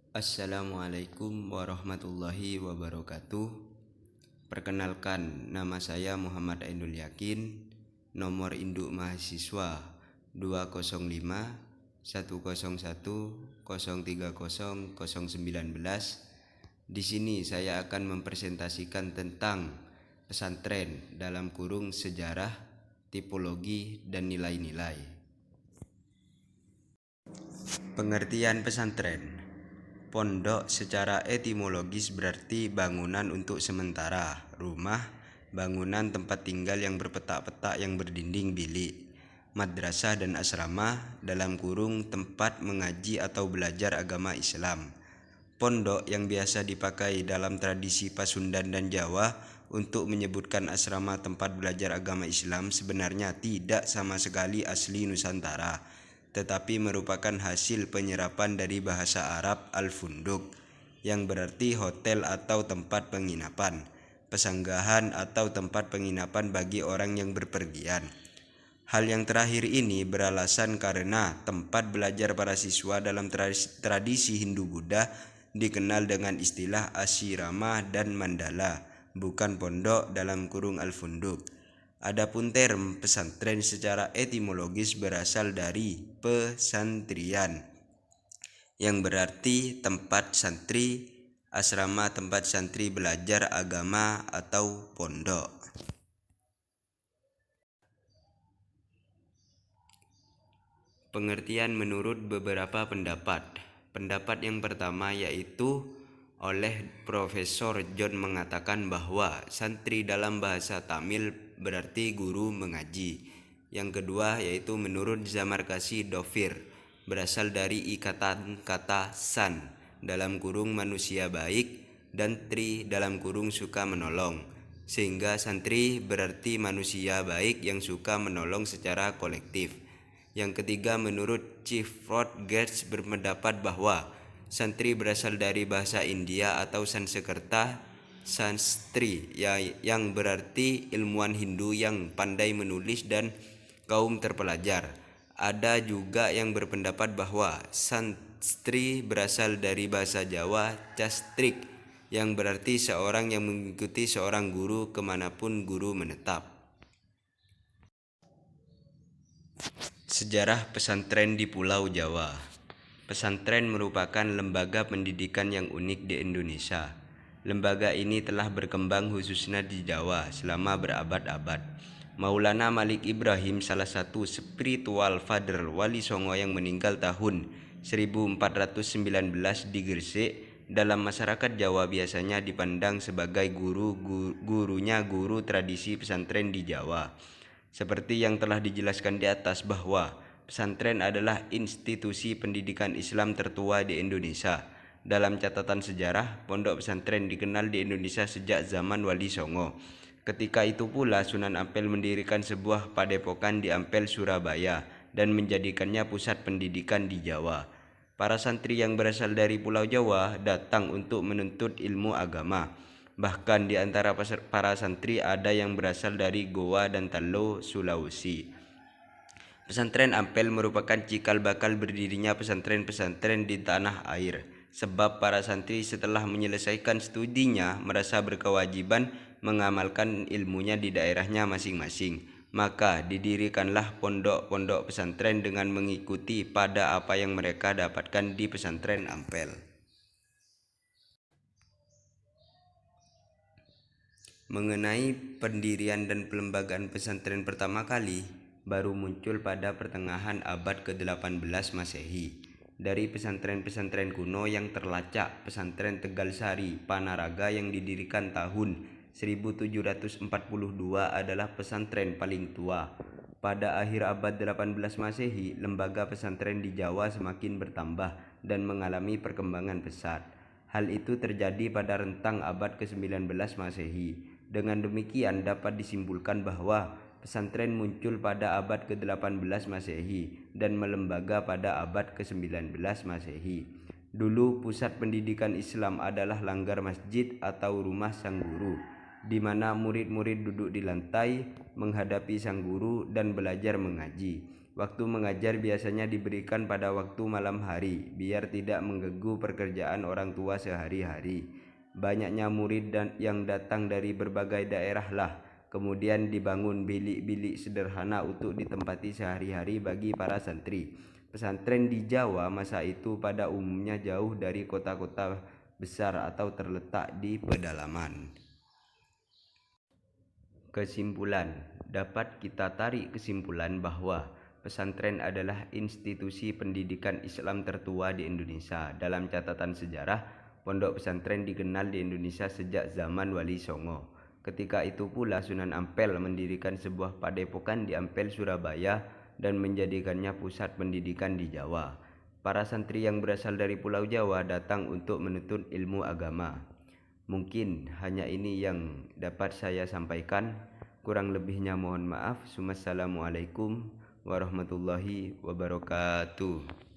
Assalamualaikum warahmatullahi wabarakatuh. Perkenalkan, nama saya Muhammad Ainul Yakin. Nomor induk mahasiswa 205 101 030 019. Di sini saya akan mempresentasikan tentang pesantren dalam kurung sejarah, tipologi, dan nilai-nilai. Pengertian pesantren. Pondok secara etimologis berarti bangunan untuk sementara, rumah, bangunan tempat tinggal yang berpetak-petak yang berdinding bilik. Madrasah dan asrama dalam kurung tempat mengaji atau belajar agama Islam. Pondok yang biasa dipakai dalam tradisi Pasundan dan Jawa untuk menyebutkan asrama tempat belajar agama Islam sebenarnya tidak sama sekali asli Nusantara, tetapi merupakan hasil penyerapan dari bahasa Arab al-funduk, yang berarti hotel atau tempat penginapan, pesanggahan atau tempat penginapan bagi orang yang berpergian. Hal yang terakhir ini beralasan karena tempat belajar para siswa dalam tradisi Hindu-Buddha dikenal dengan istilah asirama dan mandala, bukan pondok dalam kurung al-funduk. Adapun term pesantren secara etimologis berasal dari pesantrian, yang berarti tempat santri, asrama tempat santri belajar agama atau pondok. Pengertian menurut beberapa pendapat. Pendapat yang pertama yaitu oleh Profesor John mengatakan bahwa santri dalam bahasa Tamil berarti guru mengaji. Yang kedua yaitu menurut Zamarkasi Dovir, berasal dari ikatan kata san dalam kurung manusia baik dan tri dalam kurung suka menolong, sehingga santri berarti manusia baik yang suka menolong secara kolektif. Yang ketiga, menurut Chief Rodgers berpendapat bahwa santri berasal dari bahasa India atau Sanskerta Sanstri yang berarti ilmuwan Hindu yang pandai menulis dan kaum terpelajar. Ada juga yang berpendapat bahwa Sanstri berasal dari bahasa Jawa Castrik, yang berarti seorang yang mengikuti seorang guru kemanapun guru menetap. Sejarah pesantren di Pulau Jawa. Pesantren merupakan lembaga pendidikan yang unik di Indonesia. Lembaga ini telah berkembang khususnya di Jawa selama berabad-abad. Maulana Malik Ibrahim, salah satu spiritual father Wali Songo yang meninggal tahun 1419 di Gresik, dalam masyarakat Jawa biasanya dipandang sebagai gurunya guru tradisi pesantren di Jawa. Seperti yang telah dijelaskan di atas bahwa pesantren adalah institusi pendidikan Islam tertua di Indonesia. Dalam catatan sejarah, pondok pesantren dikenal di Indonesia sejak zaman Wali Songo. Ketika itu pula Sunan Ampel mendirikan sebuah padepokan di Ampel, Surabaya, dan menjadikannya pusat pendidikan di Jawa. Para santri yang berasal dari Pulau Jawa datang untuk menuntut ilmu agama. Bahkan di antara para santri ada yang berasal dari Goa dan Talo, Sulawesi. Pesantren Ampel merupakan cikal bakal berdirinya pesantren-pesantren di tanah air, sebab para santri setelah menyelesaikan studinya merasa berkewajiban mengamalkan ilmunya di daerahnya masing-masing. Maka didirikanlah pondok-pondok pesantren dengan mengikuti pada apa yang mereka dapatkan di pesantren Ampel. Mengenai pendirian dan pelembagaan pesantren pertama kali baru muncul pada pertengahan abad ke-18 Masehi. Dari pesantren-pesantren kuno yang terlacak, pesantren Tegal Sari, Panaraga yang didirikan tahun 1742 adalah pesantren paling tua. Pada akhir abad 18 Masehi, lembaga pesantren di Jawa semakin bertambah dan mengalami perkembangan pesat. Hal itu terjadi pada rentang abad ke-19 Masehi. Dengan demikian dapat disimpulkan bahwa pesantren muncul pada abad ke-18 Masehi dan melembaga pada abad ke-19 Masehi. Dulu pusat pendidikan Islam adalah langgar masjid atau rumah sang guru, di mana murid-murid duduk di lantai menghadapi sang guru dan belajar mengaji. Waktu mengajar biasanya diberikan pada waktu malam hari, biar tidak mengganggu pekerjaan orang tua sehari-hari. Banyaknya murid yang datang dari berbagai daerah lah. Kemudian dibangun bilik-bilik sederhana untuk ditempati sehari-hari bagi para santri. Pesantren di Jawa masa itu pada umumnya jauh dari kota-kota besar atau terletak di pedalaman. Kesimpulan, dapat kita tarik kesimpulan bahwa pesantren adalah institusi pendidikan Islam tertua di Indonesia. Dalam catatan sejarah, pondok pesantren dikenal di Indonesia sejak zaman Wali Songo. Ketika itu pula Sunan Ampel mendirikan sebuah padepokan di Ampel, Surabaya dan menjadikannya pusat pendidikan di Jawa. Para santri yang berasal dari Pulau Jawa datang untuk menuntut ilmu agama. Mungkin hanya ini yang dapat saya sampaikan. Kurang lebihnya mohon maaf. Wassalamualaikum warahmatullahi wabarakatuh.